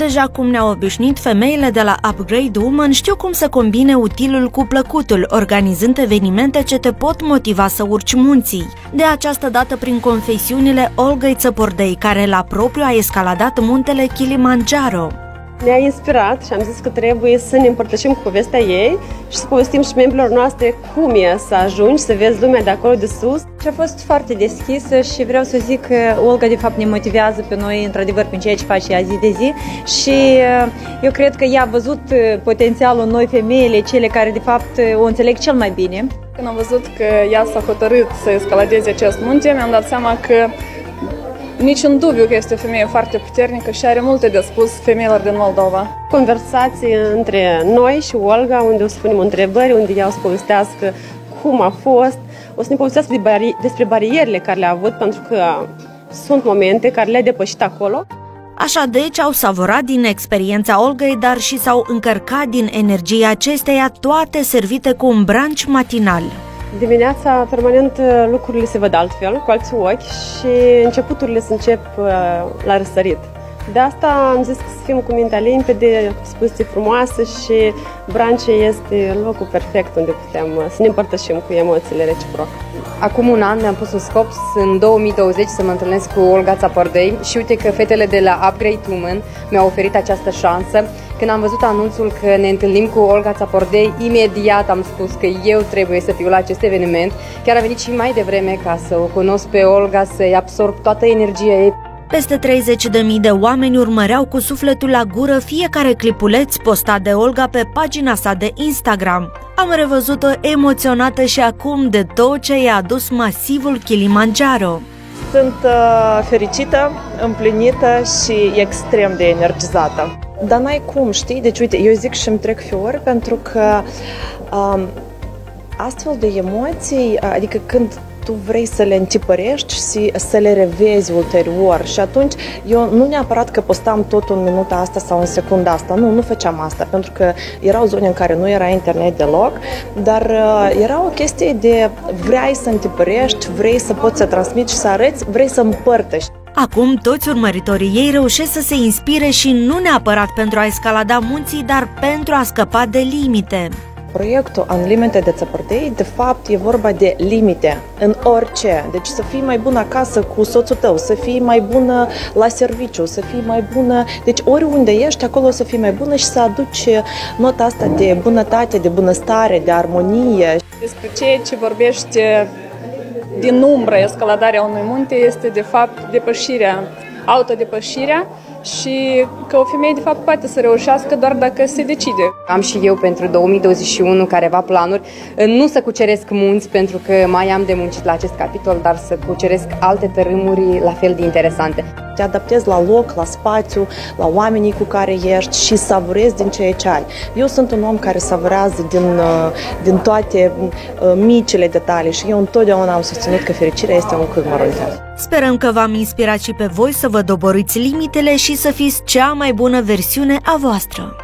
deja cum ne-au obișnuit, femeile de la Upgrade Woman știu cum să combine utilul cu plăcutul, organizând evenimente ce te pot motiva să urci munții. De această dată prin confesiunile Olgăi Țăpordei, care la propriu a escaladat muntele Kilimanjaro. Ne-a inspirat și am zis că trebuie să ne împărtășim povestea ei și să povestim și membrilor noastre cum e să ajungi să vezi lumea de acolo de sus. Și a fost foarte deschisă și vreau să zic că Olga de fapt ne motivează pe noi într-adevăr prin ceea ce face ea zi de zi și eu cred că ea a văzut potențialul în noi, femeile, cele care de fapt o înțeleg cel mai bine. Când am văzut că ea s-a hotărât să escaladeze acest munte, mi-am dat seama că niciun dubiu că este o femeie foarte puternică și are multe de spus femeilor din Moldova. Conversații între noi și Olga, unde o să punem întrebări, unde ea o să povestească cum a fost, o să ne povestească despre barierele care le-a avut, pentru că sunt momente care le-a depășit acolo. Așa deci au savorat din experiența Olgăi, dar și s-au încărcat din energia acesteia, toate servite cu un brunch matinal. Dimineața, permanent, lucrurile se văd altfel, cu alți ochi și începuturile se încep la răsărit. De asta am zis că să fim cu mintea limpede, dispoziție frumoasă și brunch este locul perfect unde putem să ne împărtășim cu emoțiile reciproc. Acum un an mi-am pus un scop în 2020 să mă întâlnesc cu Olga Țăpordei și uite că fetele de la Upgrade Woman mi-au oferit această șansă. Când am văzut anunțul că ne întâlnim cu Olga Țăpordei, imediat am spus că eu trebuie să fiu la acest eveniment. Chiar a venit și mai devreme ca să o cunosc pe Olga, să-i absorb toată energia ei. Peste 30.000 de oameni urmăreau cu sufletul la gură fiecare clipuleț postat de Olga pe pagina sa de Instagram. Am revăzut-o emoționată și acum de tot ce i-a adus masivul Kilimanjaro. Sunt fericită, împlinită și extrem de energizată. Dar n-ai cum, știi? Deci, uite, eu zic și îmi trec fiori pentru că astfel de emoții, adică când tu vrei să le întipărești și să le revezi ulterior și atunci eu nu neapărat că postam tot în minuta asta sau în secunda asta, nu făceam asta, pentru că erau zone în care nu era internet deloc, dar era o chestie de vrei să întipărești, vrei să poți să transmiți și să arăți, vrei să împărtăști. Acum toți urmăritorii ei reușesc să se inspire și nu neapărat pentru a escalada munții, dar pentru a scăpa de limite. Proiectul Unlimited de Țăpordei, de fapt, e vorba de limite în orice. Deci să fii mai bună acasă cu soțul tău, să fii mai bună la serviciu, să fii mai bună... Deci oriunde ești, acolo să fii mai bună și să aduci nota asta de bunătate, de bunăstare, de armonie. Despre ceea ce vorbește din umbră escaladarea unui munte este, de fapt, autodepășirea și că o femeie, de fapt, poate să reușească doar dacă se decide. Am și eu pentru 2021 careva planuri, nu să cuceresc munți pentru că mai am de muncit la acest capitol, dar să cuceresc alte tărâmuri la fel de interesante. Te adaptezi la loc, la spațiu, la oamenii cu care ești și savurezi din ceea ce ai. Eu sunt un om care savurează din toate micile detalii și eu întotdeauna am susținut că fericirea este un cât măruntel. Sperăm că v-am inspirat și pe voi să vă doboriți limitele și să fiți cea mai bună versiune a voastră.